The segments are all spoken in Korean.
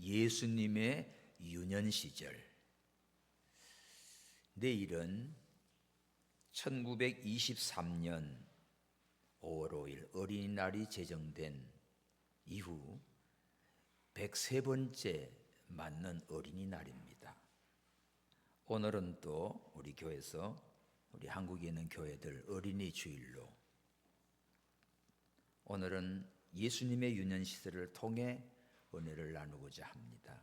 예수님의 유년 시절. 내일은 1923년 5월 5일 어린이날이 제정된 이후 103번째 맞는 어린이날입니다. 오늘은 또 우리 교회에서, 우리 한국에 있는 교회들 어린이 주일로, 오늘은 예수님의 유년 시절을 통해 은혜를 나누고자 합니다.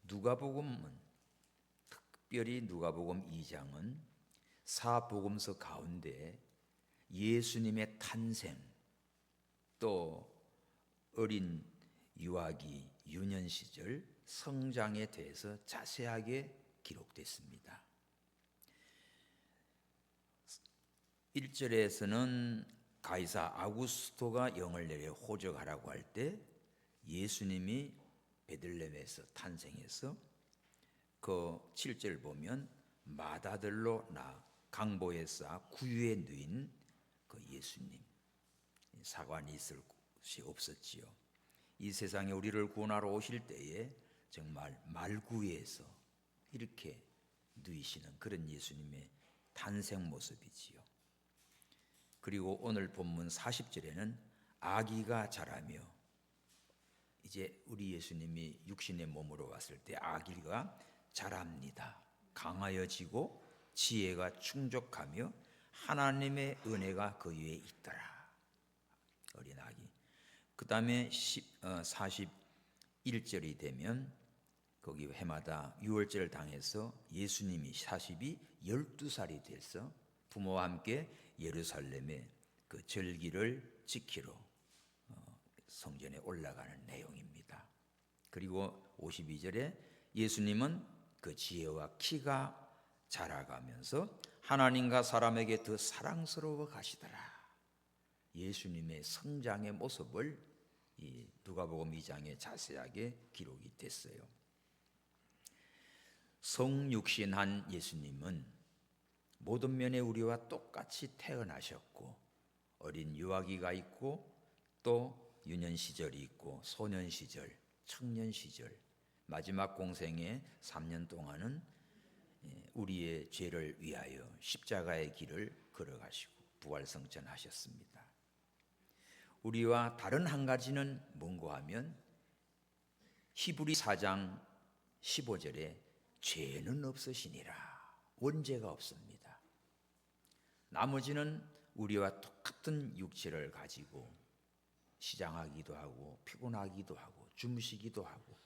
누가복음은, 특별히 누가복음 2장은 사복음서 가운데 예수님의 탄생, 또 어린 유아기, 유년 시절, 성장에 대해서 자세하게 기록됐습니다. 1절에서는 가이사 아구스토가 영을 내려 호적하라고 할 때 예수님이 베들레헴에서 탄생해서, 그 7절 보면 마다들로 나 강보에 쌓아 구유에 누인 그 예수님, 사관이 있을 곳이 없었지요. 이 세상에 우리를 구원하러 오실 때에 정말 말구에서 이렇게 누이시는 그런 예수님의 탄생 모습이지요. 그리고 오늘 본문 40절에는 아기가 자라며, 이제 우리 예수님이 육신의 몸으로 왔을 때 아기가 자랍니다. 강하여지고 지혜가 충족하며 하나님의 은혜가 그 위에 있더라. 어린 아기. 그 다음에 41절이 되면 거기 해마다 유월절을 당해서 예수님이 12살이 돼서 부모와 함께 예루살렘에 그 절기를 지키러 성전에 올라가는 내용입니다. 그리고 52절에 예수님은 그 지혜와 키가 자라가면서 하나님과 사람에게 더 사랑스러워 가시더라. 예수님의 성장의 모습을 이 누가복음 2장에 자세하게 기록이 됐어요. 성육신한 예수님은 모든 면에 우리와 똑같이 태어나셨고, 어린 유아기가 있고 또 유년 시절이 있고 소년 시절, 청년 시절, 마지막 공생의 3년 동안은 우리의 죄를 위하여 십자가의 길을 걸어가시고 부활승천하셨습니다. 우리와 다른 한 가지는 뭔고 하면 히브리 4장 15절에 죄는 없으시니라, 원죄가 없습니다. 나머지는 우리와 똑같은 육체를 가지고 시장하기도 하고 피곤하기도 하고 주무시기도 하고,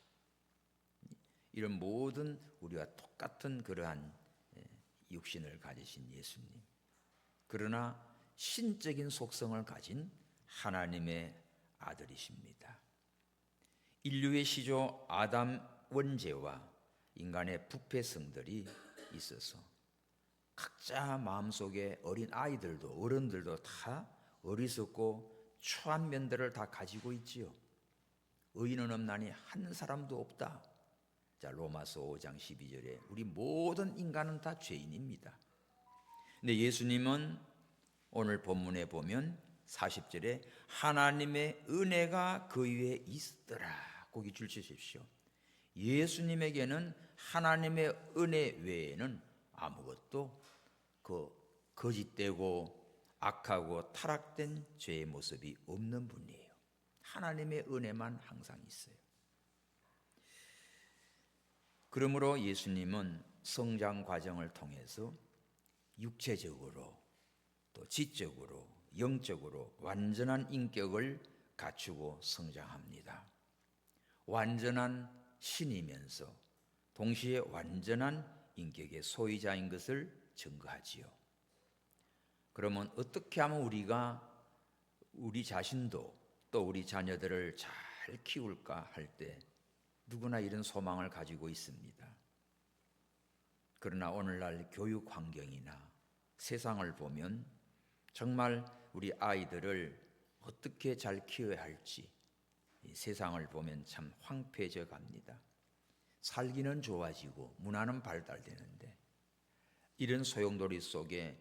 이런 모든 우리와 똑같은 그러한 육신을 가지신 예수님, 그러나 신적인 속성을 가진 하나님의 아들이십니다. 인류의 시조 아담 원죄와 인간의 부패성들이 있어서 각자 마음속에 어린 아이들도 어른들도 다 어리석고 추한 면들을 다 가지고 있지요. 의인은 없나니 한 사람도 없다. 자, 로마서 5장 12절에 우리 모든 인간은 다 죄인입니다. 근데 예수님은 오늘 본문에 보면 40절에 하나님의 은혜가 그 위에 있더라. 거기 줄 치십시오. 예수님에게는 하나님의 은혜 외에는 아무것도 거짓되고 악하고 타락된 죄의 모습이 없는 분이에요. 하나님의 은혜만 항상 있어요. 그러므로 예수님은 성장 과정을 통해서 육체적으로 또 지적으로 영적으로 완전한 인격을 갖추고 성장합니다. 완전한 신이면서 동시에 완전한 인격의 소유자인 것을 증거하지요. 그러면 어떻게 하면 우리가 우리 자신도 또 우리 자녀들을 잘 키울까 할 때 누구나 이런 소망을 가지고 있습니다. 그러나 오늘날 교육 환경이나 세상을 보면 정말 우리 아이들을 어떻게 잘 키워야 할지 이 세상을 보면 참 황폐해져 갑니다. 살기는 좋아지고 문화는 발달되는데 이런 소용돌이 속에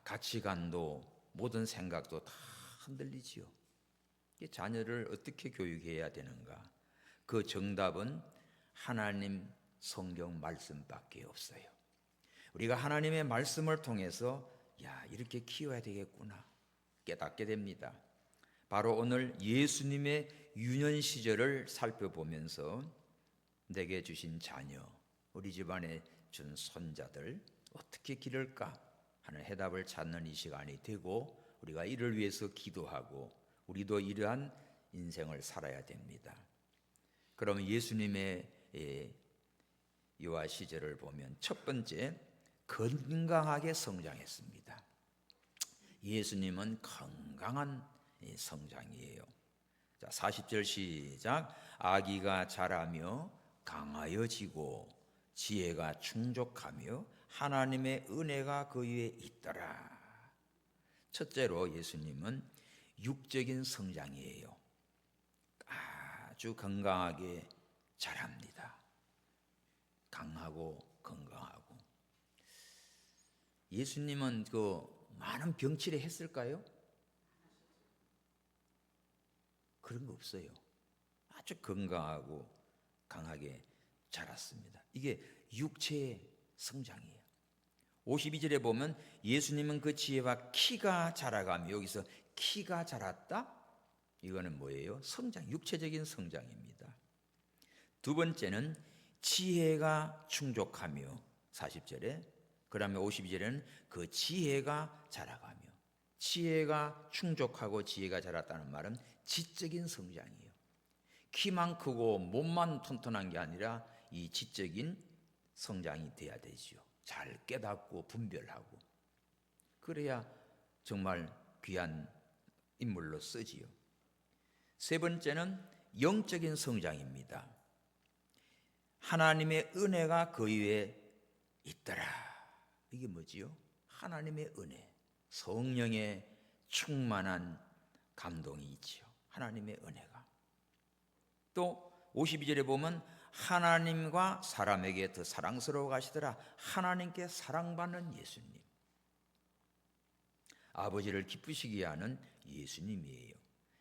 가치관도 모든 생각도 다 흔들리지요. 자녀를 어떻게 교육해야 되는가? 그 정답은 하나님 성경 말씀밖에 없어요. 우리가 하나님의 말씀을 통해서 이렇게 키워야 되겠구나 깨닫게 됩니다. 바로 오늘 예수님의 유년 시절을 살펴보면서 내게 주신 자녀, 우리 집안에 준 손자들 어떻게 기를까 하는 해답을 찾는 이 시간이 되고, 우리가 이를 위해서 기도하고 우리도 이러한 인생을 살아야 됩니다. 그러면 예수님의 유아 시절을 보면 첫 번째, 건강하게 성장했습니다. 예수님은 건강한 성장이에요. 자, 40절 시작. 아기가 자라며 강하여지고 지혜가 충족하며 하나님의 은혜가 그 위에 있더라. 첫째로 예수님은 육적인 성장이에요. 아주 건강하게 자랍니다. 강하고 건강하고. 예수님은 많은 병치레 했을까요? 그런 거 없어요. 아주 건강하고 강하게 자랐습니다. 이게 육체의 성장이에요. 52절에 보면 예수님은 그 지혜와 키가 자라가며, 여기서 키가 자랐다? 이거는 뭐예요? 성장, 육체적인 성장입니다. 두 번째는 지혜가 충족하며, 40절에, 그 다음에 52절에는 그 지혜가 자라가며. 지혜가 충족하고 지혜가 자랐다는 말은 지적인 성장이에요. 키만 크고 몸만 튼튼한 게 아니라 이 지적인 성장이 돼야 되지요. 잘 깨닫고 분별하고, 그래야 정말 귀한 인물로 쓰지요. 세 번째는 영적인 성장입니다. 하나님의 은혜가 그 위에 있더라. 이게 뭐지요? 하나님의 은혜, 성령의 충만한 감동이 있지요. 하나님의 은혜가. 또 52절에 보면 하나님과 사람에게 더 사랑스러워 가시더라. 하나님께 사랑받는 예수님, 아버지를 기쁘시게 하는 예수님이에요.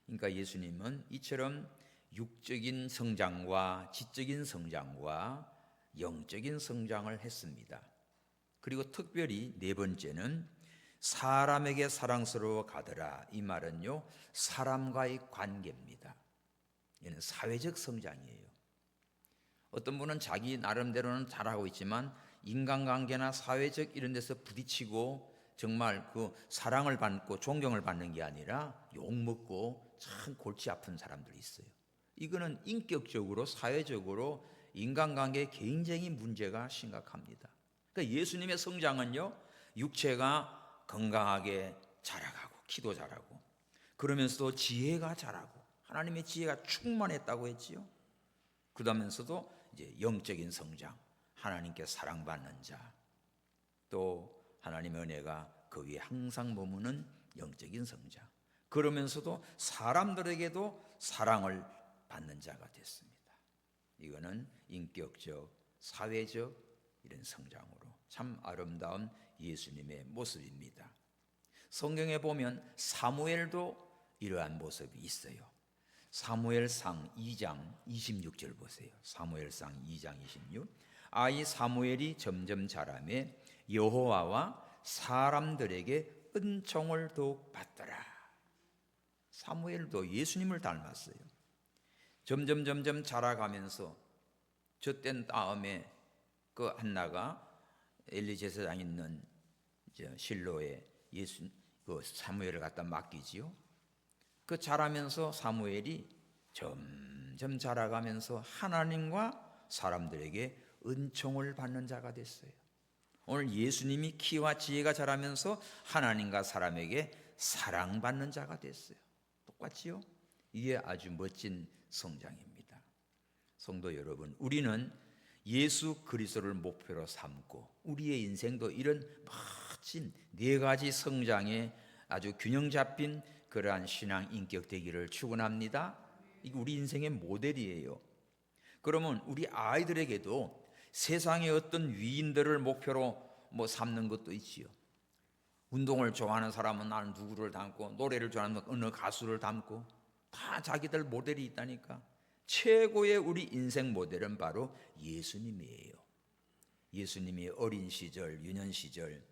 그러니까 예수님은 이처럼 육적인 성장과 지적인 성장과 영적인 성장을 했습니다. 그리고 특별히 네 번째는 사람에게 사랑스러워 가더라. 이 말은요, 사람과의 관계입니다. 이는 사회적 성장이에요. 어떤 분은 자기 나름대로는 잘하고 있지만 인간관계나 사회적 이런 데서 부딪히고 정말 그 사랑을 받고 존경을 받는 게 아니라 욕먹고 참 골치 아픈 사람들이 있어요. 이거는 인격적으로 사회적으로 인간관계에 굉장히 문제가 심각합니다. 그러니까 예수님의 성장은요, 육체가 건강하게 자라가고 키도 자라고, 그러면서도 지혜가 자라고 하나님의 지혜가 충만했다고 했지요. 그러면서도 이제 영적인 성장, 하나님께 사랑받는 자, 또 하나님의 은혜가 그 위에 항상 머무는 영적인 성장, 그러면서도 사람들에게도 사랑을 받는 자가 됐습니다. 이거는 인격적, 사회적 이런 성장으로 참 아름다운 예수님의 모습입니다. 성경에 보면 사무엘도 이러한 모습이 있어요. 사무엘상 2장 26절 보세요. 사무엘상 2장 26. 아이 사무엘이 점점 자라매 여호와와 사람들에게 은총을 더욱 받더라. 사무엘도 예수님을 닮았어요. 점점 자라가면서 젖된 다음에 그 한나가 엘리 제사장 있는 실로에 그 사무엘을 갖다 맡기지요. 그 자라면서 사무엘이 점점 자라가면서 하나님과 사람들에게 은총을 받는 자가 됐어요. 오늘 예수님이 키와 지혜가 자라면서 하나님과 사람에게 사랑받는 자가 됐어요. 똑같지요? 이게 아주 멋진 성장입니다. 성도 여러분, 우리는 예수 그리스도를 목표로 삼고 우리의 인생도 이런 멋진 네 가지 성장에 아주 균형 잡힌 그러한 신앙 인격 되기를 축원합니다. 이게 우리 인생의 모델이에요. 그러면 우리 아이들에게도 세상의 어떤 위인들을 목표로 삼는 것도 있지요. 운동을 좋아하는 사람은 나는 누구를 닮고, 노래를 좋아하는 어느 가수를 닮고, 다 자기들 모델이 있다니까. 최고의 우리 인생 모델은 바로 예수님이에요. 예수님이 어린 시절, 유년 시절,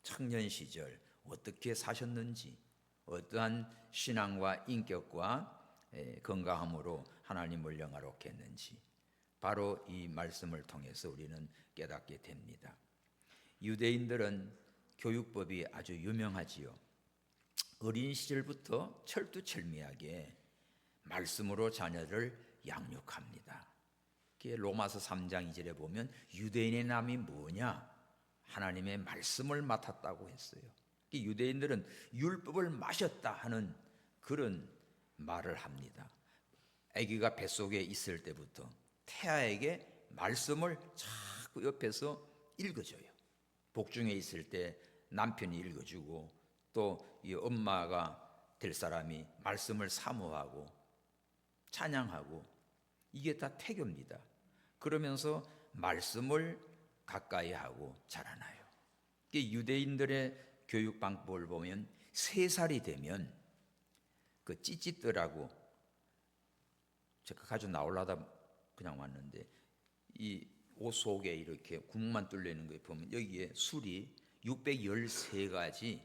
청년 시절 어떻게 사셨는지, 어떠한 신앙과 인격과 건강함으로 하나님을 영화롭게 했는지 바로 이 말씀을 통해서 우리는 깨닫게 됩니다. 유대인들은 교육법이 아주 유명하지요. 어린 시절부터 철두철미하게 말씀으로 자녀를 양육합니다. 로마서 3장 2절에 보면 유대인의 남이 뭐냐? 하나님의 말씀을 맡았다고 했어요. 유대인들은 율법을 마셨다 하는 그런 말을 합니다. 아기가 뱃속에 있을 때부터 태아에게 말씀을 자꾸 옆에서 읽어줘요. 복중에 있을 때 남편이 읽어주고 또 이 엄마가 될 사람이 말씀을 사모하고 찬양하고 이게 다 태교입니다. 그러면서 말씀을 가까이 하고 자라나요. 유대인들의 교육 방법을 보면 3살이 되면 그 찌찌뜨라고 제가 가지고 나오려다 그냥 왔는데 이 옷 속에 이렇게 구멍만 뚫려 있는 거 보면 여기에 술이 613가지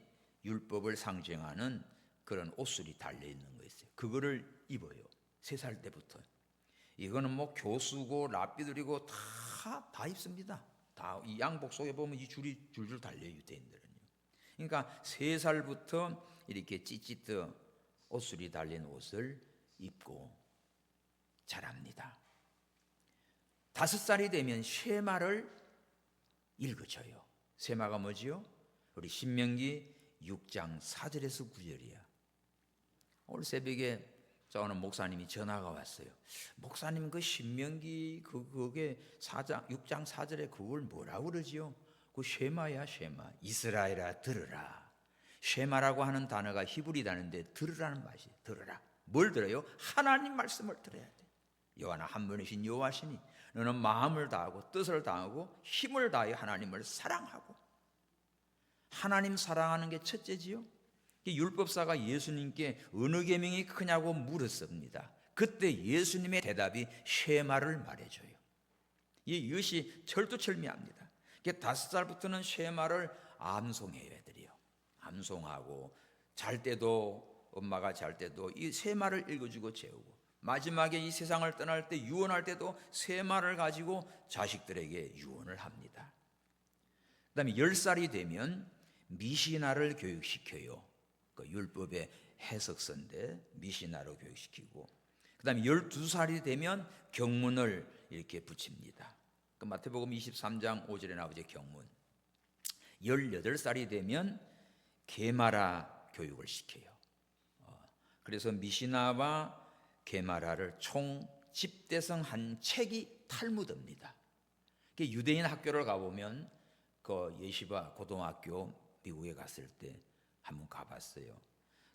율법을 상징하는 그런 옷술이 달려 있는 거 있어요. 그거를 입어요. 3살 때부터. 이거는 뭐 교수고 랍비들이고 다 입습니다. 다 이 양복 속에 보면 이 줄이 줄줄 달려요. 유대인들은요. 그러니까 3살부터 이렇게 찌찌뜨 옷술이 달린 옷을 입고 자랍니다. 5살이 되면 쉐마를 읽어줘요. 쉐마가 뭐지요? 우리 신명기 6장 4절에서 9절이야. 오늘 새벽에 오늘 목사님이 전화가 왔어요. 목사님 그 신명기 그게 6장 4절에 그걸 뭐라고 그러지요? 그 쉐마야 쉐마. 이스라엘아 들으라. 쉐마라고 하는 단어가 히브리 단어인데 들으라는 맛이 들으라. 뭘 들어요? 하나님 말씀을 들어야 돼. 여호와는 한 분이신 여호와시니 너는 마음을 다하고 뜻을 다하고 힘을 다하여 하나님을 사랑하고. 하나님 사랑하는 게 첫째지요. 율법사가 예수님께 어느 계명이 크냐고 물었습니다. 그때 예수님의 대답이 쉐마를 말해줘요. 이것이 철두철미합니다. 5살부터는 쉐마를 암송해요. 애들이요. 암송하고 잘 때도 엄마가 잘 때도 이 쉐마를 읽어주고 재우고 마지막에 이 세상을 떠날 때 유언할 때도 쉐마를 가지고 자식들에게 유언을 합니다. 그 다음에 10살이 되면 미시나를 교육시켜요. 그 율법의 해석서인데 미시나로 교육시키고 그 다음에 12살이 되면 경문을 이렇게 붙입니다. 그 마태복음 23장 5절에 나오죠. 경문. 18살이 되면 게마라 교육을 시켜요. 그래서 미시나와 게마라를 총 집대성 책이 탈무드입니다. 유대인 학교를 가보면 그 예시바 고등학교 미국에 갔을 때 한번 가봤어요.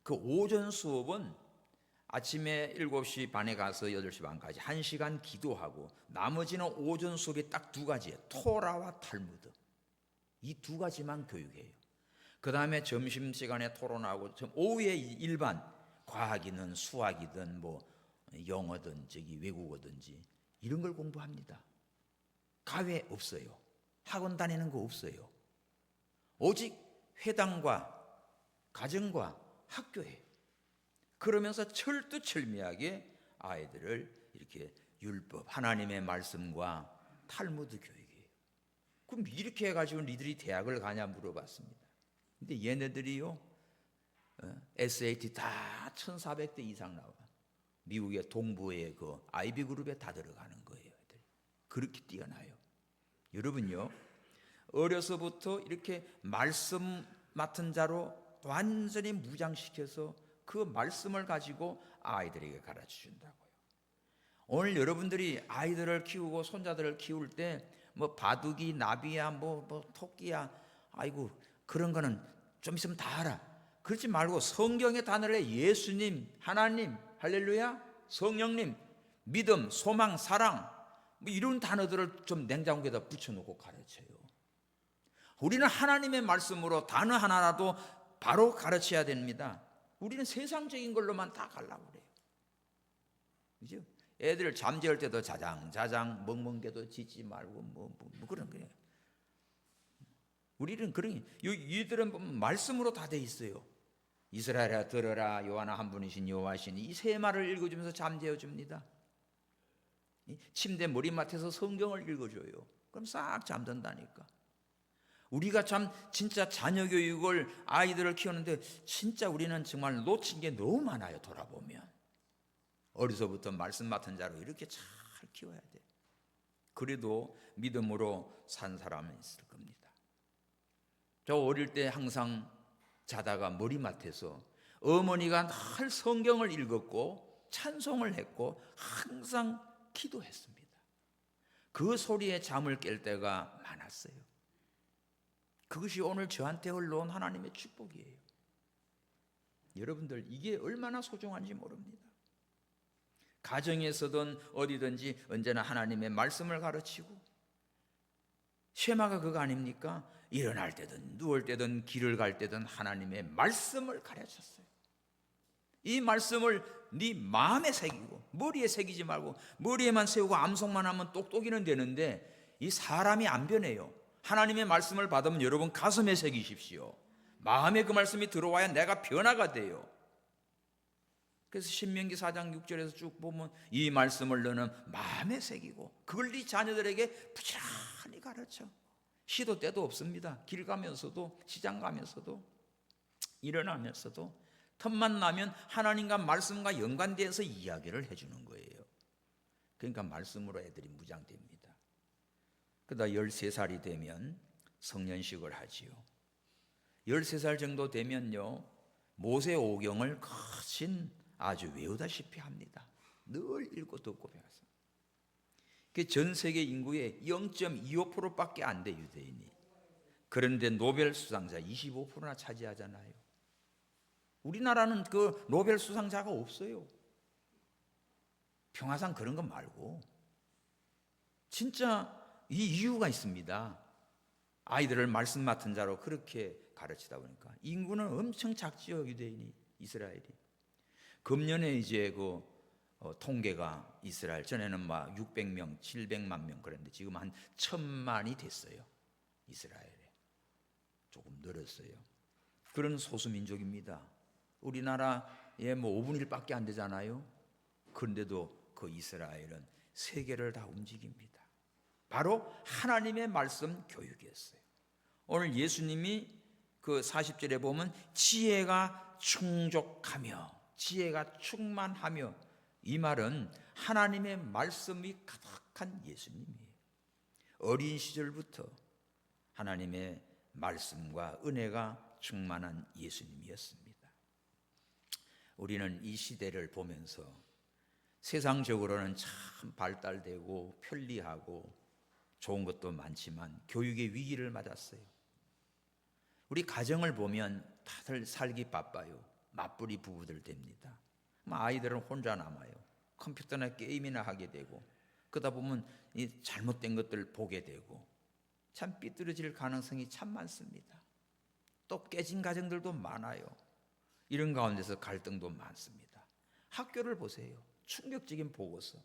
그 오전 수업은 아침에 7시 반에 가서 8시 반까지 1시간 기도하고 나머지는 오전 수업이 딱 2가지예요. 토라와 탈무드. 이 2가지만 교육해요. 그 다음에 점심시간에 토론하고 오후에 일반 과학이든 수학이든 뭐 영어든 외국어든지 이런 걸 공부합니다. 가외 없어요. 학원 다니는 거 없어요. 오직 회당과 가정과 학교에 그러면서 철두철미하게 아이들을 이렇게 율법 하나님의 말씀과 탈무드 교육이에요. 그럼 이렇게 해가지고 니들이 대학을 가냐 물어봤습니다. 근데 얘네들이요 SAT 다 1400대 이상 나와. 미국의 동부의 그 아이비 그룹에 다 들어가는 거예요. 그렇게 뛰어나요. 여러분요 어려서부터 이렇게 말씀 맡은 자로 완전히 무장시켜서 그 말씀을 가지고 아이들에게 가르쳐준다고요. 오늘 여러분들이 아이들을 키우고 손자들을 키울 때 뭐 바둑이 나비야 뭐 토끼야 아이고 그런 거는 좀 있으면 다 알아. 그렇지 말고 성경의 단어를 예수님, 하나님, 할렐루야, 성령님, 믿음, 소망, 사랑 뭐 이런 단어들을 좀 냉장고에다 붙여놓고 가르쳐요. 우리는 하나님의 말씀으로 단어 하나라도 바로 가르쳐야 됩니다. 우리는 세상적인 걸로만 다 가려고 그래요. 그죠? 애들 잠재울 때도 자장자장 멍멍개도 짖지 말고 뭐 그런 거예요. 우리는 그런 이들은 보면 말씀으로 다 돼 있어요. 이스라엘아 들어라, 요하나 한 분이신 여호와시니, 이 세 말을 읽어주면서 잠재워 줍니다. 침대 머리맡에서 성경을 읽어줘요. 그럼 싹 잠든다니까. 우리가 참 진짜 자녀 교육을, 아이들을 키우는데 진짜 우리는 정말 놓친 게 너무 많아요. 돌아보면 어려서부터 말씀 맡은 자로 이렇게 잘 키워야 돼. 그래도 믿음으로 산 사람은 있을 겁니다. 저 어릴 때 항상 자다가 머리맡에서 어머니가 늘 성경을 읽었고 찬송을 했고 항상 기도했습니다. 그 소리에 잠을 깰 때가 많았어요. 그것이 오늘 저한테 흘러온 하나님의 축복이에요. 여러분들, 이게 얼마나 소중한지 모릅니다. 가정에서든 어디든지 언제나 하나님의 말씀을 가르치고, 쉐마가 그거 아닙니까? 일어날 때든 누울 때든 길을 갈 때든 하나님의 말씀을 가르쳤어요. 이 말씀을 네 마음에 새기고, 머리에 새기지 말고 머리에만 세우고 암송만 하면 똑똑이는 되는데 이 사람이 안 변해요. 하나님의 말씀을 받으면 여러분 가슴에 새기십시오. 마음에 그 말씀이 들어와야 내가 변화가 돼요. 그래서 신명기 4장 6절에서 쭉 보면 이 말씀을 너는 마음에 새기고 그걸 네 자녀들에게 부지런히 가르쳐. 시도 때도 없습니다. 길 가면서도, 시장 가면서도, 일어나면서도 틈만 나면 하나님과 말씀과 연관되어서 이야기를 해주는 거예요. 그러니까 말씀으로 애들이 무장됩니다. 그러다 13살이 되면 성년식을 하지요. 13살 정도 되면요, 모세 오경을 거친 아주 외우다시피 합니다. 늘 읽고 듣고 배웠어요. 전 세계 인구의 0.25%밖에 안 돼, 유대인이. 그런데 노벨 수상자 25%나 차지하잖아요. 우리나라는 그 노벨 수상자가 없어요. 평화상 그런 거 말고. 진짜 이 이유가 있습니다. 아이들을 말씀 맡은 자로 그렇게 가르치다 보니까. 인구는 엄청 작지요, 유대인이, 이스라엘이. 금년에 이제 통계가 이스라엘, 전에는 막 600명, 700만 명 그랬는데 지금 한 1000만이 됐어요. 이스라엘에. 조금 늘었어요. 그런 소수민족입니다. 우리나라에 뭐 5분의 1밖에 안 되잖아요. 그런데도 그 이스라엘은 세계를 다 움직입니다. 바로 하나님의 말씀 교육이었어요. 오늘 예수님이 그 40절에 보면 지혜가 충족하며, 지혜가 충만하며, 이 말은 하나님의 말씀이 가득한 예수님이에요. 어린 시절부터 하나님의 말씀과 은혜가 충만한 예수님이었습니다. 우리는 이 시대를 보면서 세상적으로는 참 발달되고 편리하고 좋은 것도 많지만 교육의 위기를 맞았어요. 우리 가정을 보면 다들 살기 바빠요. 맞벌이 부부들 됩니다. 아이들은 혼자 남아요. 컴퓨터나 게임이나 하게 되고, 그러다 보면 이 잘못된 것들 보게 되고, 참 삐뚤어질 가능성이 참 많습니다. 또 깨진 가정들도 많아요. 이런 가운데서 갈등도 많습니다. 학교를 보세요. 충격적인 보고서.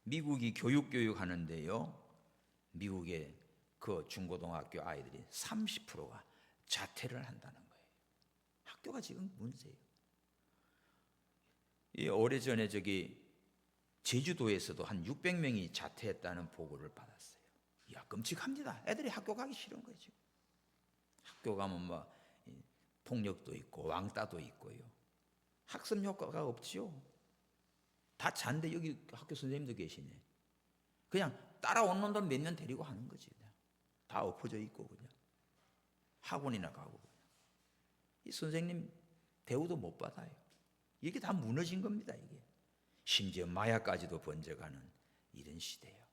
미국이 교육 하는데요, 미국의 그 중고등학교 아이들이 30%가 자퇴를 한다는 거예요. 학교가 지금 문제예요. 오래전에 제주도에서도 한 600명이 자퇴했다는 보고를 받았어요. 이야, 끔찍합니다. 애들이 학교 가기 싫은 거예요, 지금. 학교 가면 뭐 폭력도 있고 왕따도 있고요. 학습 효과가 없지요. 다 잔데 여기 학교 선생님도 계시네. 그냥 따라오는 놈들 몇 년 데리고 하는 거지. 그냥. 다 엎어져 있고 그냥 학원이나 가고 그냥. 이 선생님 대우도 못 받아요. 이게 다 무너진 겁니다. 이게 심지어 마약까지도 번져가는 이런 시대예요.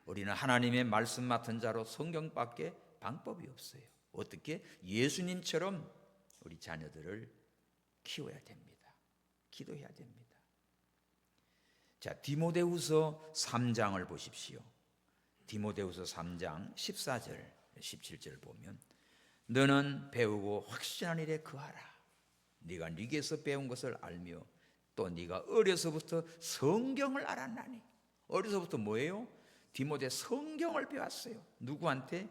우리는 하나님의 말씀 맡은 자로 성경밖에 방법이 없어요. 어떻게? 예수님처럼 우리 자녀들을 키워야 됩니다. 기도해야 됩니다. 자, 디모데후서 3장을 보십시오. 디모데후서 3장 14절 17절 보면, 너는 배우고 확신한 일에 거하라. 네가 네게서 배운 것을 알며 또 네가 어려서부터 성경을 알았나니. 어려서부터 뭐예요? 디모데 성경을 배웠어요. 누구한테?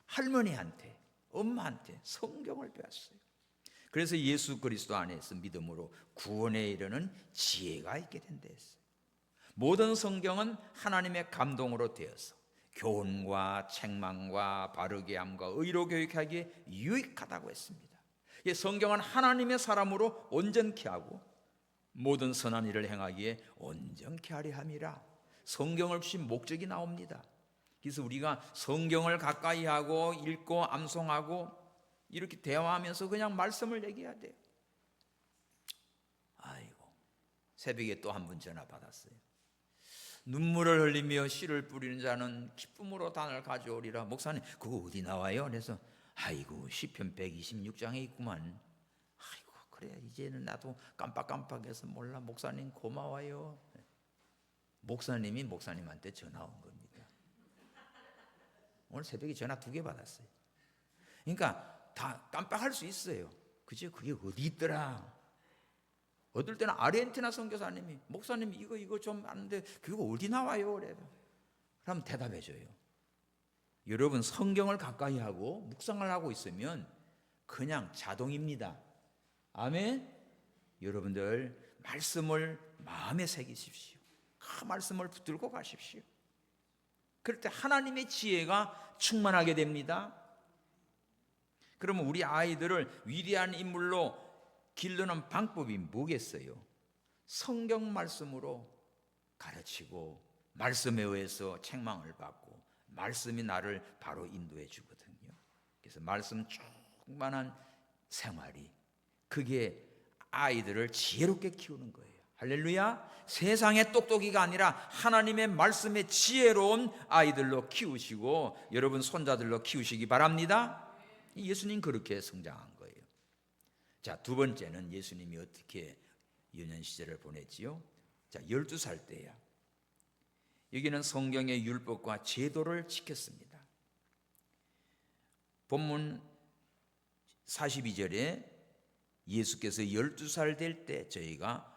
할머니한테, 엄마한테 성경을 배웠어요. 그래서 예수 그리스도 안에서 믿음으로 구원에 이르는 지혜가 있게 된다 했어요. 모든 성경은 하나님의 감동으로 되어서 교훈과 책망과 바르게 함과 의로 교육하기에 유익하다고 했습니다. 성경은 하나님의 사람으로 온전케 하고 모든 선한 일을 행하기에 온전케 하려 함이라. 성경을 주신 목적이 나옵니다. 그래서 우리가 성경을 가까이 하고 읽고 암송하고 이렇게 대화하면서 그냥 말씀을 얘기해야 돼요. 아이고, 새벽에 또 한 분 전화 받았어요. 눈물을 흘리며 씨를 뿌리는 자는 기쁨으로 단을 가져오리라. 목사님, 그거 어디 나와요? 그래서 아이고, 시편 126장에 있구만. 아이고, 그래, 이제는 나도 깜빡깜빡해서 몰라. 목사님 고마워요. 목사님이 목사님한테 전화 온 겁니다. 오늘 새벽에 전화 2개 받았어요. 그러니까 다 깜빡할 수 있어요. 그죠? 그게 어디 있더라? 어떨 때는 아르헨티나 선교사님이 목사님 이거 좀 아는데 그거 어디 나와요? 그럼 대답해 줘요. 여러분, 성경을 가까이 하고 묵상을 하고 있으면 그냥 자동입니다. 아멘. 여러분들 말씀을 마음에 새기십시오. 그 말씀을 붙들고 가십시오. 그럴 때 하나님의 지혜가 충만하게 됩니다. 그러면 우리 아이들을 위대한 인물로 기르는 방법이 뭐겠어요? 성경 말씀으로 가르치고 말씀에 의해서 책망을 받고 말씀이 나를 바로 인도해 주거든요. 그래서 말씀 충만한 생활이, 그게 아이들을 지혜롭게 키우는 거예요. 할렐루야. 세상의 똑똑이가 아니라 하나님의 말씀의 지혜로운 아이들로 키우시고 여러분 손자들로 키우시기 바랍니다. 예수님 그렇게 성장한 거예요. 자, 2번째는 예수님이 어떻게 유년 시절을 보냈지요? 자, 12살 때야. 여기는 성경의 율법과 제도를 지켰습니다. 본문 42절에 예수께서 12살 될 때 저희가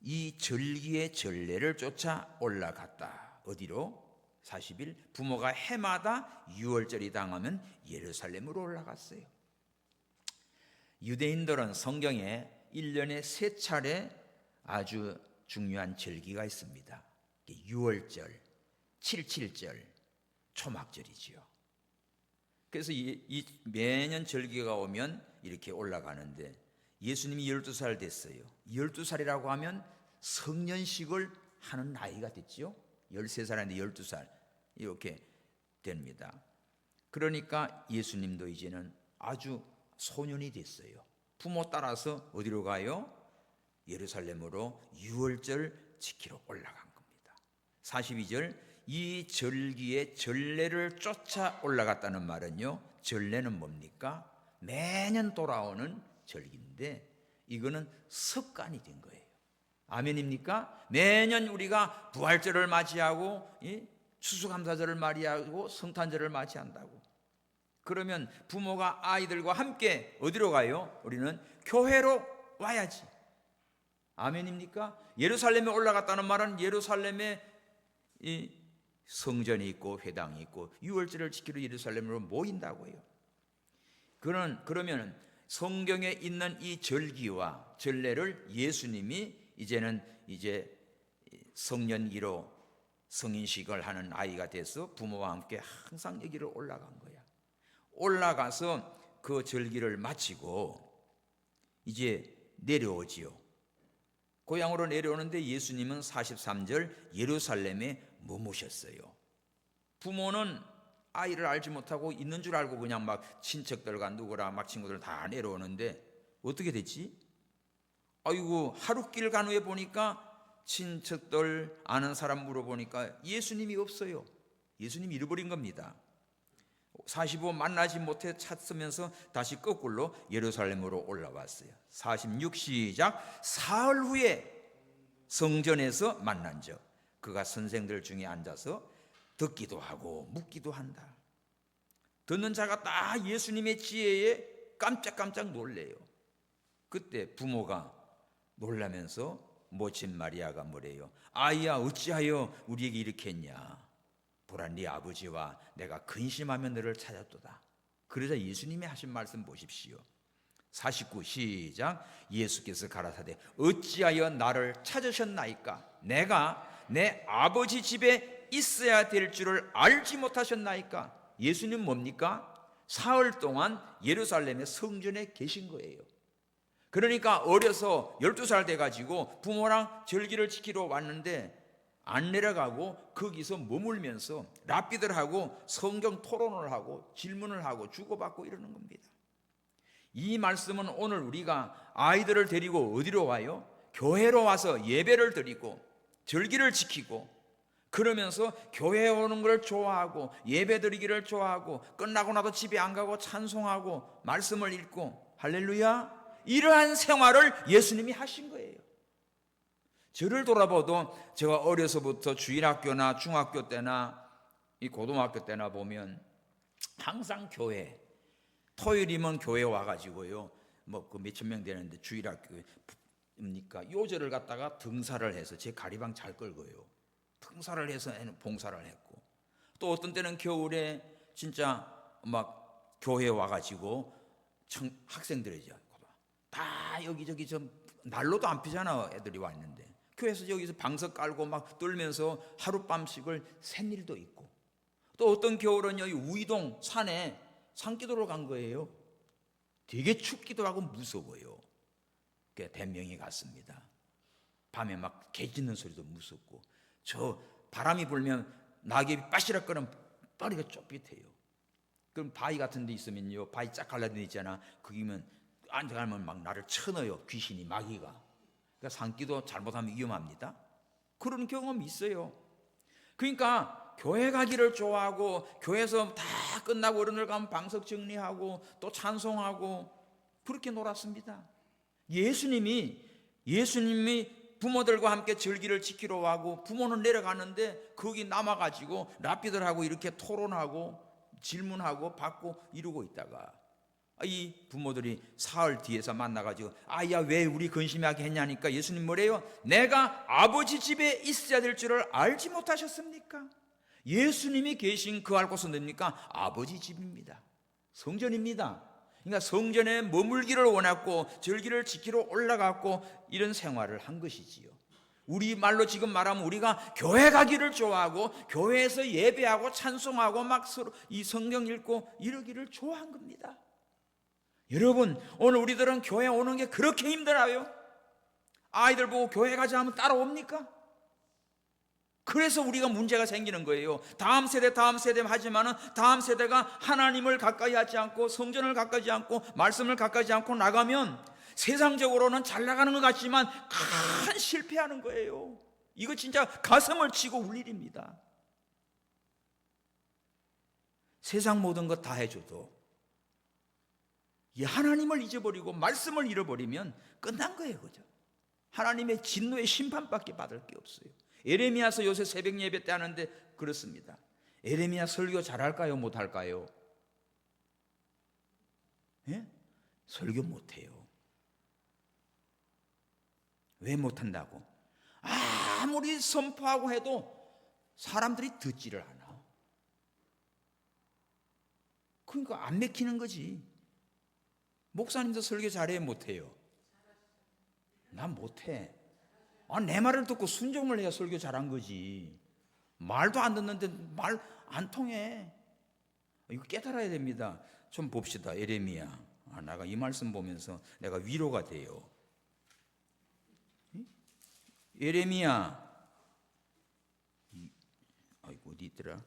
이 절기의 전례를 쫓아 올라갔다. 어디로? 40일 부모가 해마다 유월절이 당하면 예루살렘으로 올라갔어요. 유대인들은 성경에 1년에 3차례 아주 중요한 절기가 있습니다. 유월절, 77절, 초막절이지요. 그래서 매년 절기가 오면 이렇게 올라가는데 예수님이 12살 됐어요. 12살이라고 하면 성년식을 하는 나이가 됐죠. 13살인데 12살 이렇게 됩니다. 그러니까 예수님도 이제는 아주 소년이 됐어요. 부모 따라서 어디로 가요? 예루살렘으로 유월절 지키러 올라간 겁니다. 42절, 이 절기의 전례를 쫓아 올라갔다는 말은요, 전례는 뭡니까? 매년 돌아오는 절기인데 이거는 습관이 된 거예요. 아멘입니까? 매년 우리가 부활절을 맞이하고 추수감사절을 맞이하고 성탄절을 맞이한다고. 그러면 부모가 아이들과 함께 어디로 가요? 우리는 교회로 와야지. 아멘입니까? 예루살렘에 올라갔다는 말은 예루살렘에 성전이 있고 회당이 있고 유월절을 지키러 예루살렘으로 모인다고요. 그러면 성경에 있는 이 절기와 전례를 예수님이 이제 성년기로 성인식을 하는 아이가 돼서 부모와 함께 항상 여기로 올라간 거야. 올라가서 그 절기를 마치고 이제 내려오지요. 고향으로 내려오는데 예수님은 43절 예루살렘에 머무셨어요. 부모는 아이를 알지 못하고 있는 줄 알고 그냥 막 친척들과 누구라 막 친구들 다 내려오는데 어떻게 됐지? 아이고, 하루길 간 후에 보니까 친척들 아는 사람 물어보니까 예수님이 없어요. 예수님이 잃어버린 겁니다. 45 만나지 못해 찾으면서 다시 거꾸로 예루살렘으로 올라왔어요. 46 시작. 사흘 후에 성전에서 만난 적 그가 선생들 중에 앉아서 듣기도 하고 묻기도 한다. 듣는 자가 다 예수님의 지혜에 깜짝깜짝 놀래요. 그때 부모가 놀라면서 모친 마리아가 뭐래요? 아이야 어찌하여 우리에게 이렇게 했냐? 보라 네 아버지와 내가 근심하며 너를 찾았도다. 그러자 예수님이 하신 말씀 보십시오. 49 시작. 예수께서 가라사대 어찌하여 나를 찾으셨나이까? 내가 내 아버지 집에 있어야 될 줄을 알지 못하셨나이까? 예수님 뭡니까? 사흘 동안 예루살렘의 성전에 계신 거예요. 그러니까 어려서 12살 돼가지고 부모랑 절기를 지키러 왔는데 안 내려가고 거기서 머물면서 랍비들하고 성경 토론을 하고 질문을 하고 주고받고 이러는 겁니다. 이 말씀은 오늘 우리가 아이들을 데리고 어디로 와요? 교회로 와서 예배를 드리고 절기를 지키고 그러면서 교회에 오는 걸 좋아하고 예배 드리기를 좋아하고 끝나고 나도 집에 안 가고 찬송하고 말씀을 읽고 할렐루야, 이러한 생활을 예수님이 하신 거예요. 저를 돌아봐도 제가 어려서부터 주일학교나 중학교 때나 이 고등학교 때나 보면 항상 교회, 토요일이면 교회 와가지고요 뭐 그 몇천 명 되는데 주일학교입니까 요절을 갖다가 등사를 해서 제 가리방 잘 끌고요 등사를 해서 봉사를 했고, 또 어떤 때는 겨울에 진짜 막 교회 와가지고 학생들이죠 다 여기저기 좀 난로도 안 피잖아. 애들이 와 있는데 교회에서 여기서 방석 깔고 막 떨면서 하룻밤씩을 샌 일도 있고, 또 어떤 겨울은 여기 우이동 산에 산기도로 간 거예요. 되게 춥기도 하고 무서워요. 대명이 갔습니다. 밤에 막 개 짖는 소리도 무섭고, 저 바람이 불면 낙엽이 빠시락거리면 머리가 좁빗해요. 그럼 바위 같은 데 있으면요 바위 쫙 갈라진 데 있잖아. 거기면 앉아가면 막 나를 쳐넣어요. 귀신이 마귀가. 그러니까 산기도 잘못하면 위험합니다. 그런 경험이 있어요. 그러니까 교회 가기를 좋아하고 교회에서 다 끝나고 어른들 가면 방석 정리하고 또 찬송하고 그렇게 놀았습니다. 예수님이 부모들과 함께 절기를 지키러 와고 부모는 내려가는데 거기 남아가지고 랍비들하고 이렇게 토론하고 질문하고 받고 이러고 있다가 이 부모들이 사흘 뒤에서 만나가지고 아야 왜 우리 근심하게 했냐니까 예수님 뭐래요? 내가 아버지 집에 있어야 될 줄을 알지 못하셨습니까? 예수님이 계신 그 알 곳은 뭡니까? 아버지 집입니다. 성전입니다. 그러니까 성전에 머물기를 원했고 절기를 지키러 올라갔고 이런 생활을 한 것이지요. 우리 말로 지금 말하면 우리가 교회 가기를 좋아하고 교회에서 예배하고 찬송하고 막 서로 이 성경 읽고 이러기를 좋아한 겁니다. 여러분, 오늘 우리들은 교회 오는 게 그렇게 힘들어요? 아이들 보고 교회 가자 하면 따라옵니까? 그래서 우리가 문제가 생기는 거예요. 다음 세대 하지만은 다음 세대가 하나님을 가까이 하지 않고 성전을 가까이 하지 않고 말씀을 가까이 하지 않고 나가면 세상적으로는 잘 나가는 것 같지만 큰 실패하는 거예요. 이거 진짜 가슴을 치고 울 일입니다. 세상 모든 것 다 해줘도 이 하나님을 잊어버리고 말씀을 잃어버리면 끝난 거예요. 그죠? 하나님의 진노의 심판밖에 받을 게 없어요. 에레미야서 요새 새벽 예배 때 하는데 그렇습니다. 에레미야 설교 잘할까요? 못할까요? 예? 설교 못해요. 왜 못한다고? 아무리 선포하고 해도 사람들이 듣지를 않아. 그러니까 안 맥히는 거지. 목사님도 설교 잘해? 못해요? 난 못해. 내 말을 듣고 순종을 해야 설교 잘한 거지. 말도 안 듣는데 말 안 통해. 이거 깨달아야 됩니다. 좀 봅시다. 에레미야. 내가 이 말씀 보면서 내가 위로가 돼요. 에레미야. 아이고 어디 있더라?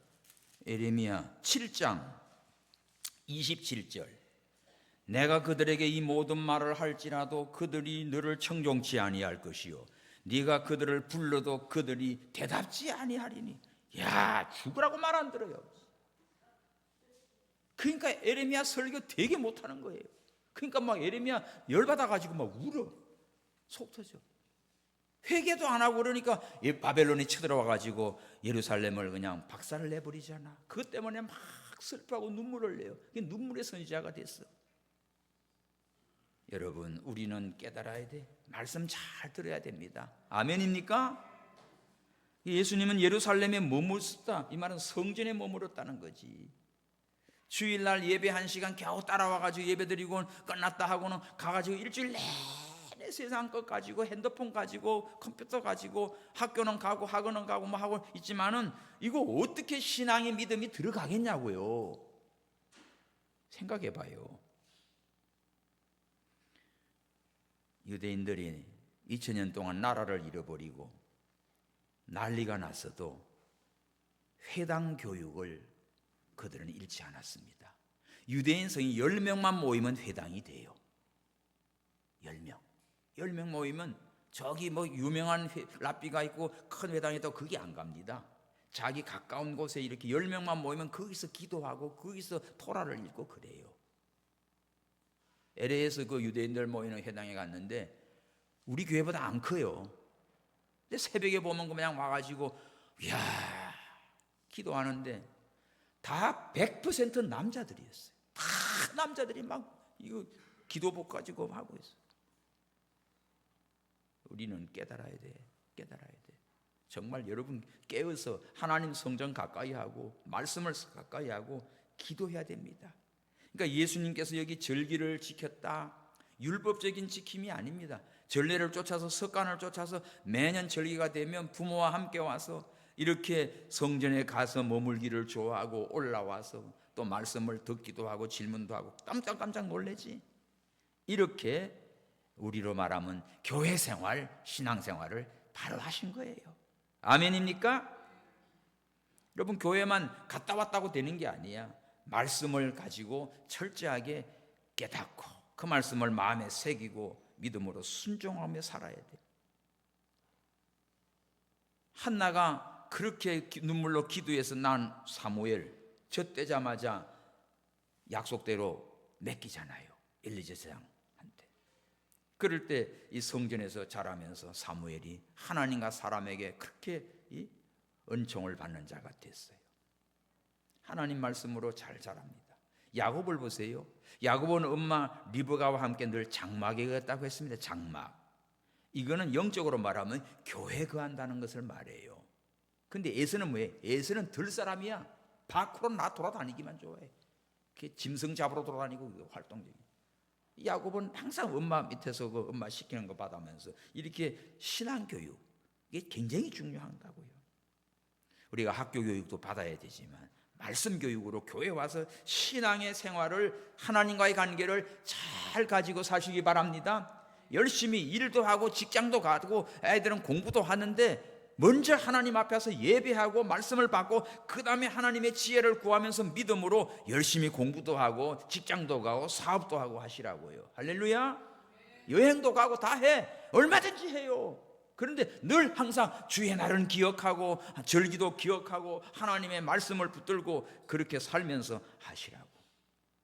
에레미야 7장 27절. 내가 그들에게 이 모든 말을 할지라도 그들이 너를 청종치 아니할 것이요 네가 그들을 불러도 그들이 대답지 아니하리니. 야, 죽으라고 말 안 들어요. 그러니까 에레미야 설교 되게 못하는 거예요. 그러니까 막 에레미야 열받아가지고 막 울어. 속 터져. 회개도 안 하고 그러니까 바벨론이 쳐들어와가지고 예루살렘을 그냥 박살을 내버리잖아. 그것 때문에 막 슬퍼하고 눈물을 내요. 눈물의 선지자가 됐어. 여러분, 우리는 깨달아야 돼. 말씀 잘 들어야 됩니다. 아멘입니까? 예수님은 예루살렘에 머물렀다. 이 말은 성전에 머물렀다는 거지. 주일날 예배 1시간 겨우 따라와가지고 예배드리고 끝났다 하고는 가가지고 일주일 내내 세상 것 가지고 핸드폰 가지고 컴퓨터 가지고 학교는 가고 학원은 가고 뭐 하고 있지만은 이거 어떻게 신앙의 믿음이 들어가겠냐고요. 생각해봐요. 유대인들이 2000년 동안 나라를 잃어버리고 난리가 났어도 회당 교육을 그들은 잃지 않았습니다. 유대인 성이 10명만 모이면 회당이 돼요. 10명 모이면 저기 뭐 유명한 랍비가 있고 큰 회당이 있다고 그게 안 갑니다. 자기 가까운 곳에 이렇게 10명만 모이면 거기서 기도하고 거기서 토라를 읽고 그래요. LA에서 그 유대인들 모이는 회당에 갔는데 우리 교회보다 안 커요. 근데 새벽에 보면 그냥 와가지고 이야 기도하는데 다 100% 남자들이었어요. 다 남자들이 막 이거 기도복 가지고 하고 있어요. 우리는 깨달아야 돼. 정말 여러분 깨어서 하나님 성전 가까이 하고 말씀을 가까이 하고 기도해야 됩니다. 그러니까 예수님께서 여기 절기를 지켰다. 율법적인 지킴이 아닙니다. 전례를 쫓아서 습관을 쫓아서 매년 절기가 되면 부모와 함께 와서 이렇게 성전에 가서 머물기를 좋아하고 올라와서 또 말씀을 듣기도 하고 질문도 하고 깜짝 놀래지. 이렇게 우리로 말하면 교회 생활, 신앙 생활을 바로 하신 거예요. 아멘입니까? 여러분 교회만 갔다 왔다고 되는 게 아니야. 말씀을 가지고 철저하게 깨닫고 그 말씀을 마음에 새기고 믿음으로 순종하며 살아야 돼. 한나가 그렇게 눈물로 기도해서 난 사무엘 젖되자마자 약속대로 맡기잖아요. 엘리 제사장한테. 그럴 때 이 성전에서 자라면서 사무엘이 하나님과 사람에게 그렇게 이 은총을 받는 자가 됐어요. 하나님 말씀으로 잘 자랍니다. 야곱을 보세요. 야곱은 엄마 리브가와 함께 늘 장막에 거했다고 했습니다. 장막. 이거는 영적으로 말하면 교회 거한다는 것을 말해요. 근데 에서는 뭐예요? 에서는 들 사람이야. 밖으로 나 돌아다니기만 좋아해. 짐승 잡으러 돌아다니고 활동적이. 야곱은 항상 엄마 밑에서 그 엄마 시키는 거 받으면서 이렇게 신앙 교육 이게 굉장히 중요하다고요. 우리가 학교 교육도 받아야 되지만 말씀 교육으로 교회 와서 신앙의 생활을 하나님과의 관계를 잘 가지고 사시기 바랍니다. 열심히 일도 하고 직장도 가고 애들은 공부도 하는데 먼저 하나님 앞에서 예배하고 말씀을 받고 그 다음에 하나님의 지혜를 구하면서 믿음으로 열심히 공부도 하고 직장도 가고 사업도 하고 하시라고요. 할렐루야. 여행도 가고 다 해. 얼마든지 해요. 그런데 늘 항상 주의 날은 기억하고 절기도 기억하고 하나님의 말씀을 붙들고 그렇게 살면서 하시라고.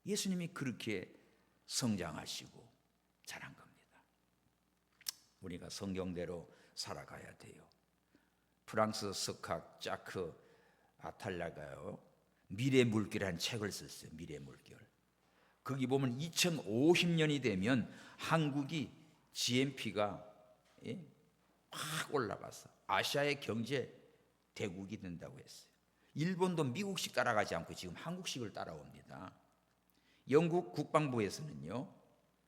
예수님이 그렇게 성장하시고 자란 겁니다. 우리가 성경대로 살아가야 돼요. 프랑스 석학 자크 아탈라가요 미래 물결이라는 책을 썼어요. 미래 물결. 거기 보면 2050년이 되면 한국이 GNP가 확 올라가서 아시아의 경제 대국이 된다고 했어요. 일본도 미국식 따라가지 않고 지금 한국식을 따라옵니다. 영국 국방부에서는요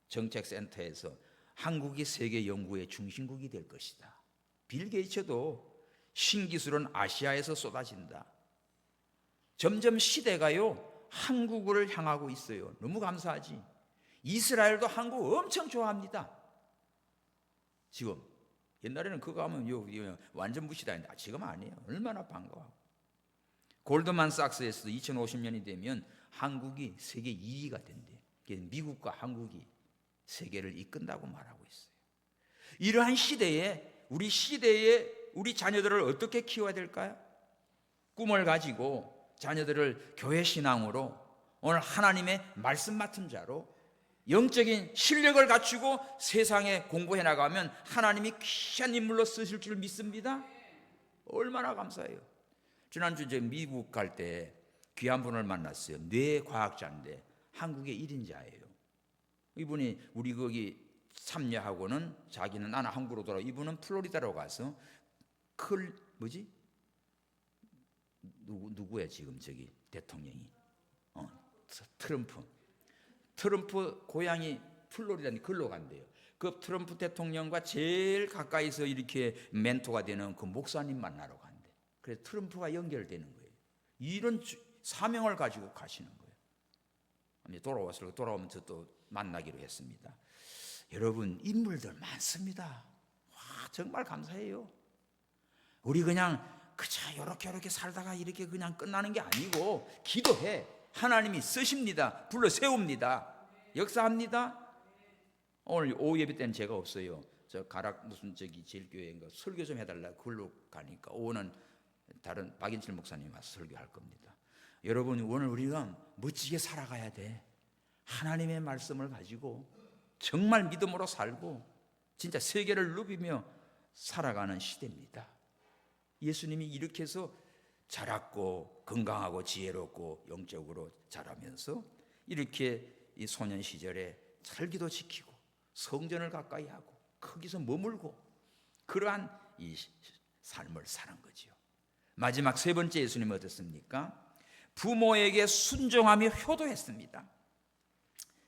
정책센터에서 한국이 세계 연구의 중심국이 될 것이다. 빌 게이츠도 신기술은 아시아에서 쏟아진다. 점점 시대가요 한국을 향하고 있어요. 너무 감사하지. 이스라엘도 한국 엄청 좋아합니다. 지금 옛날에는 그거 하면 완전 무시다 했는데 지금 아니에요. 얼마나 반가워. 골드만삭스에서도 2050년이 되면 한국이 세계 2위가 된대. 미국과 한국이 세계를 이끈다고 말하고 있어요. 이러한 시대에 우리 자녀들을 어떻게 키워야 될까요? 꿈을 가지고 자녀들을 교회 신앙으로 오늘 하나님의 말씀 맡은 자로 영적인 실력을 갖추고 세상에 공부해 나가면 하나님이 귀한 인물로 쓰실 줄 믿습니다. 얼마나 감사해요. 지난주 이제 미국 갈 때 귀한 분을 만났어요. 뇌과학자인데 한국의 1인자예요. 이분이 우리 거기 참여하고는 자기는 나는 한국으로 돌아, 이분은 플로리다로 가서 누구야 지금 저기 대통령이? 트럼프 고향이 플로리다니 글로 간대요. 그 트럼프 대통령과 제일 가까이서 이렇게 멘토가 되는 그 목사님 만나러 간대. 그래서 트럼프가 연결되는 거예요. 이런 사명을 가지고 가시는 거예요. 돌아오면 저 또 만나기로 했습니다. 여러분, 인물들 많습니다. 와, 정말 감사해요. 우리 그냥 그저 이렇게 살다가 이렇게 그냥 끝나는 게 아니고 기도해. 하나님이 쓰십니다. 불러 세웁니다. 역사합니다. 오늘 오후 예배 때는 제가 없어요. 저 가락 무슨 저기 제일교회인가 설교 좀 해달라 글로 가니까 오후는 다른 박인철 목사님이 와서 설교할 겁니다. 여러분, 오늘 우리가 멋지게 살아가야 돼. 하나님의 말씀을 가지고 정말 믿음으로 살고 진짜 세계를 누비며 살아가는 시대입니다. 예수님이 이렇게 해서 자랐고 건강하고 지혜롭고 영적으로 자라면서 이렇게 이 소년 시절에 살기도 지키고 성전을 가까이 하고 거기서 머물고 그러한 이 삶을 사는 거지요. 마지막 세 번째 예수님은 어떻습니까? 부모에게 순종하며 효도했습니다.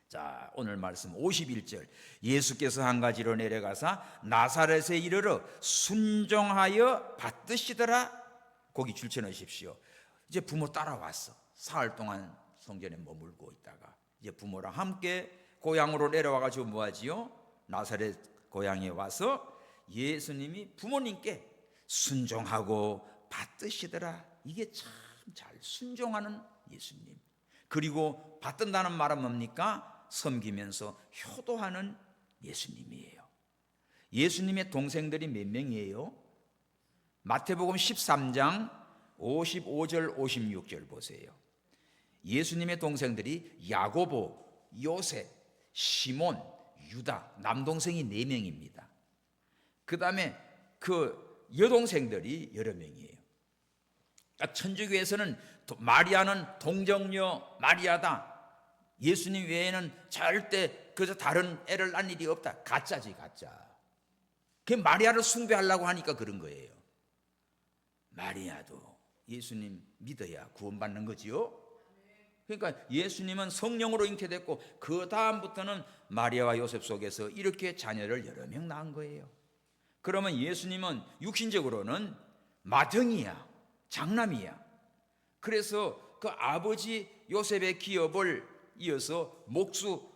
자, 오늘 말씀 51절, 예수께서 한 가지로 내려가사 나사렛에 이르러 순종하여 받드시더라. 거기 줄쳐 넣으십시오. 이제 부모 따라왔어. 사흘 동안 성전에 머물고 있다가 이제 부모랑 함께 고향으로 내려와가지고 뭐하지요? 나사렛 고향에 와서 예수님이 부모님께 순종하고 받드시더라. 이게 참 잘 순종하는 예수님. 그리고 받든다는 말은 뭡니까? 섬기면서 효도하는 예수님이에요. 예수님의 동생들이 몇 명이에요? 마태복음 13장 55절 56절 보세요. 예수님의 동생들이 야고보, 요셉, 시몬, 유다, 남동생이 4명입니다. 그 다음에 그 여동생들이 여러 명이에요. 천주교에서는 마리아는 동정녀 마리아다. 예수님 외에는 절대 그저 다른 애를 낳은 일이 없다. 가짜지, 가짜. 그 마리아를 숭배하려고 하니까 그런 거예요. 마리아도 예수님 믿어야 구원받는 거지요. 그러니까 예수님은 성령으로 잉태됐고 그 다음부터는 마리아와 요셉 속에서 이렇게 자녀를 여러 명 낳은 거예요. 그러면 예수님은 육신적으로는 맏형이야, 장남이야. 그래서 그 아버지 요셉의 기업을 이어서 목수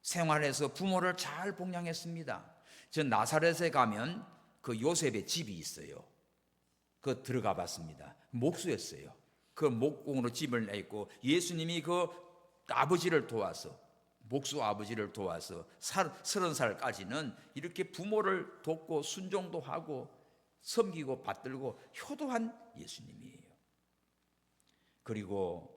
생활해서 부모를 잘 봉양했습니다. 저 나사렛에 가면 그 요셉의 집이 있어요. 그 들어가 봤습니다. 목수였어요. 그 목공으로 집을 내고 예수님이 그 아버지를 도와서 목수 아버지를 도와서 30살까지는 이렇게 부모를 돕고 순종도 하고 섬기고 받들고 효도한 예수님이에요. 그리고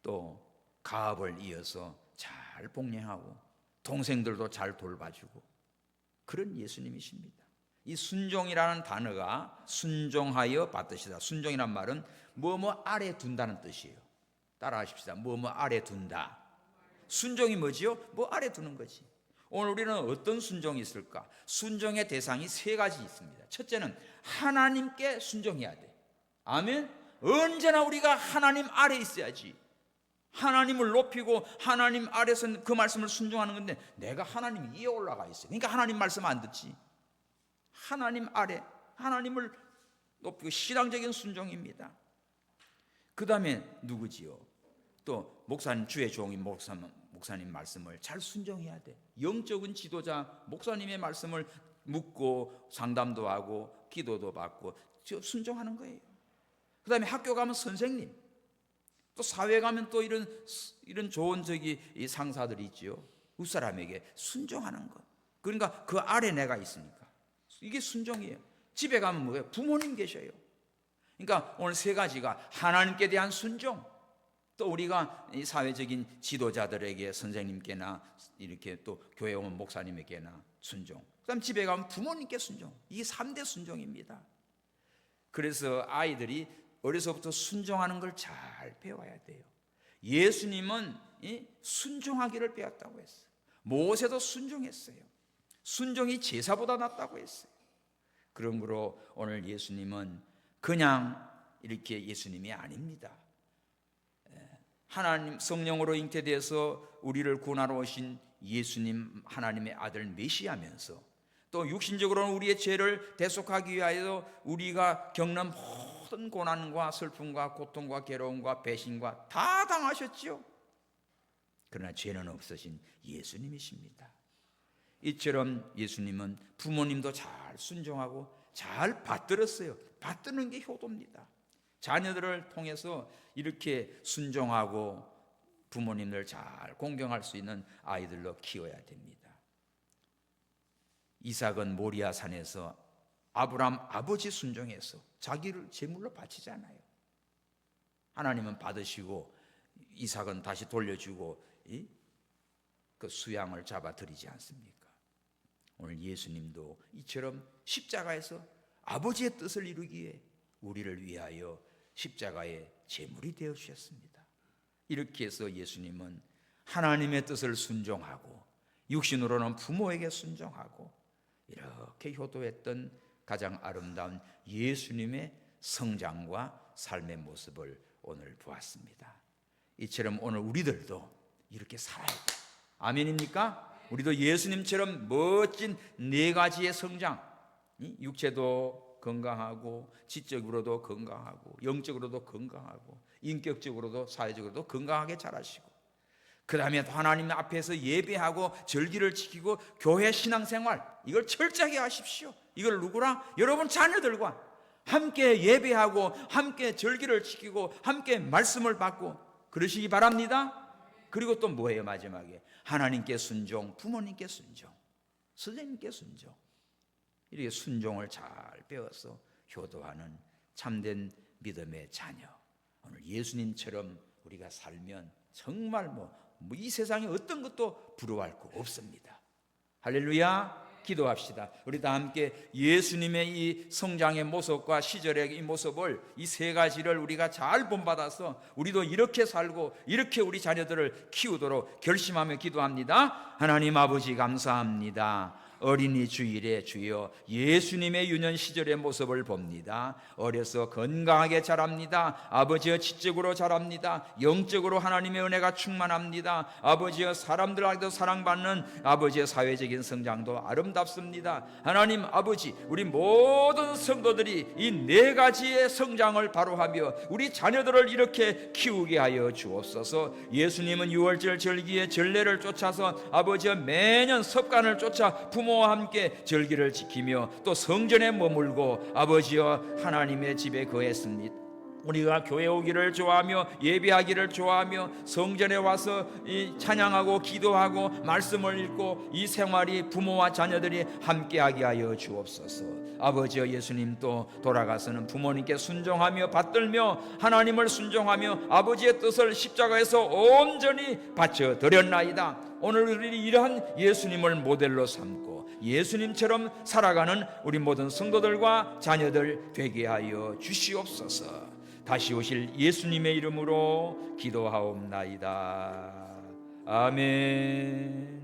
또 가업을 이어서 잘 봉양하고 동생들도 잘 돌봐주고 그런 예수님이십니다. 이 순종이라는 단어가 순종하여 받으시다. 순종이란 말은 뭐뭐 아래 둔다는 뜻이에요. 따라하십시다. 뭐뭐 아래 둔다. 순종이 뭐지요? 뭐 아래 두는 거지. 오늘 우리는 어떤 순종이 있을까? 순종의 대상이 3가지 있습니다. 첫째는 하나님께 순종해야 돼. 아멘. 언제나 우리가 하나님 아래 있어야지. 하나님을 높이고 하나님 아래서 그 말씀을 순종하는 건데 내가 하나님 위에 올라가 있어요. 그러니까 하나님 말씀 안 듣지. 하나님 아래, 하나님을 높이고 신앙적인 순종입니다. 그 다음에 누구지요? 또 목사님, 주의 종인 목사님 말씀을 잘 순종해야 돼. 영적인 지도자 목사님의 말씀을 묻고 상담도 하고 기도도 받고 순종하는 거예요. 그 다음에 학교 가면 선생님, 또 사회 가면 또 이런 좋은 이 상사들이 있지요. 윗사람에게 순종하는 것. 그러니까 그 아래 내가 있으니까 이게 순종이에요. 집에 가면 뭐예요? 부모님 계셔요. 그러니까 오늘 3가지가 하나님께 대한 순종, 또 우리가 이 사회적인 지도자들에게 선생님께나 이렇게 또 교회 오면 목사님에게나 순종, 그 다음 집에 가면 부모님께 순종. 이게 3대 순종입니다. 그래서 아이들이 어려서부터 순종하는 걸 잘 배워야 돼요. 예수님은 순종하기를 배웠다고 했어요. 모세도 순종했어요. 순종이 제사보다 낫다고 했어요. 그러므로 오늘 예수님은 그냥 이렇게 예수님이 아닙니다. 하나님 성령으로 잉태되어서 우리를 구원하러 오신 예수님, 하나님의 아들 메시아면서 또 육신적으로는 우리의 죄를 대속하기 위하여 우리가 겪는 모든 고난과 슬픔과 고통과 괴로움과 배신과 다 당하셨죠. 그러나 죄는 없으신 예수님이십니다. 이처럼 예수님은 부모님도 잘 순종하고 잘 받들었어요. 받드는 게 효도입니다. 자녀들을 통해서 이렇게 순종하고 부모님들 잘 공경할 수 있는 아이들로 키워야 됩니다. 이삭은 모리아 산에서 아브라함 아버지 순종해서 자기를 제물로 바치잖아요. 하나님은 받으시고 이삭은 다시 돌려주고 그 수양을 잡아 드리지 않습니까? 오늘 예수님도 이처럼 십자가에서 아버지의 뜻을 이루기에 우리를 위하여 십자가의 제물이 되어 주셨습니다. 이렇게 해서 예수님은 하나님의 뜻을 순종하고 육신으로는 부모에게 순종하고 이렇게 효도했던 가장 아름다운 예수님의 성장과 삶의 모습을 오늘 보았습니다. 이처럼 오늘 우리들도 이렇게 살아야 돼요. 아멘입니까? 우리도 예수님처럼 멋진 네 가지의 성장, 육체도 건강하고 지적으로도 건강하고 영적으로도 건강하고 인격적으로도 사회적으로도 건강하게 자라시고, 그 다음에 하나님 앞에서 예배하고 절기를 지키고 교회 신앙생활 이걸 철저하게 하십시오. 이걸 누구랑? 여러분 자녀들과 함께 예배하고 함께 절기를 지키고 함께 말씀을 받고 그러시기 바랍니다. 그리고 또 뭐예요? 마지막에 하나님께 순종, 부모님께 순종, 선생님께 순종, 이렇게 순종을 잘 배워서 효도하는 참된 믿음의 자녀, 오늘 예수님처럼 우리가 살면 정말 이 세상에 어떤 것도 부러워할 거 없습니다. 할렐루야. 기도합시다. 우리 다 함께 예수님의 이 성장의 모습과 시절의 이 모습을, 이 세 가지를 우리가 잘 본받아서 우리도 이렇게 살고 이렇게 우리 자녀들을 키우도록 결심하며 기도합니다. 하나님 아버지 감사합니다. 어린이 주일에 주여 예수님의 유년 시절의 모습을 봅니다. 어려서 건강하게 자랍니다. 아버지여 지적으로 자랍니다. 영적으로 하나님의 은혜가 충만합니다. 아버지여 사람들에게도 사랑받는 아버지의 사회적인 성장도 아름답습니다. 하나님 아버지, 우리 모든 성도들이 이 네 가지의 성장을 바로하며 우리 자녀들을 이렇게 키우게 하여 주옵소서. 예수님은 유월절 절기의 전례를 쫓아서 아버지여 매년 섭관을 쫓아 부모와 함께 절기를 지키며 또 성전에 머물고 아버지여 하나님의 집에 거했습니다. 우리가 교회 오기를 좋아하며 예배하기를 좋아하며 성전에 와서 찬양하고 기도하고 말씀을 읽고 이 생활이 부모와 자녀들이 함께하게 하여 주옵소서. 아버지여 예수님 또 돌아가서는 부모님께 순종하며 받들며 하나님을 순종하며 아버지의 뜻을 십자가에서 온전히 바쳐 드렸나이다. 오늘 우리 이러한 예수님을 모델로 삼고 예수님처럼 살아가는 우리 모든 성도들과 자녀들 되게 하여 주시옵소서. 다시 오실 예수님의 이름으로 기도하옵나이다. 아멘.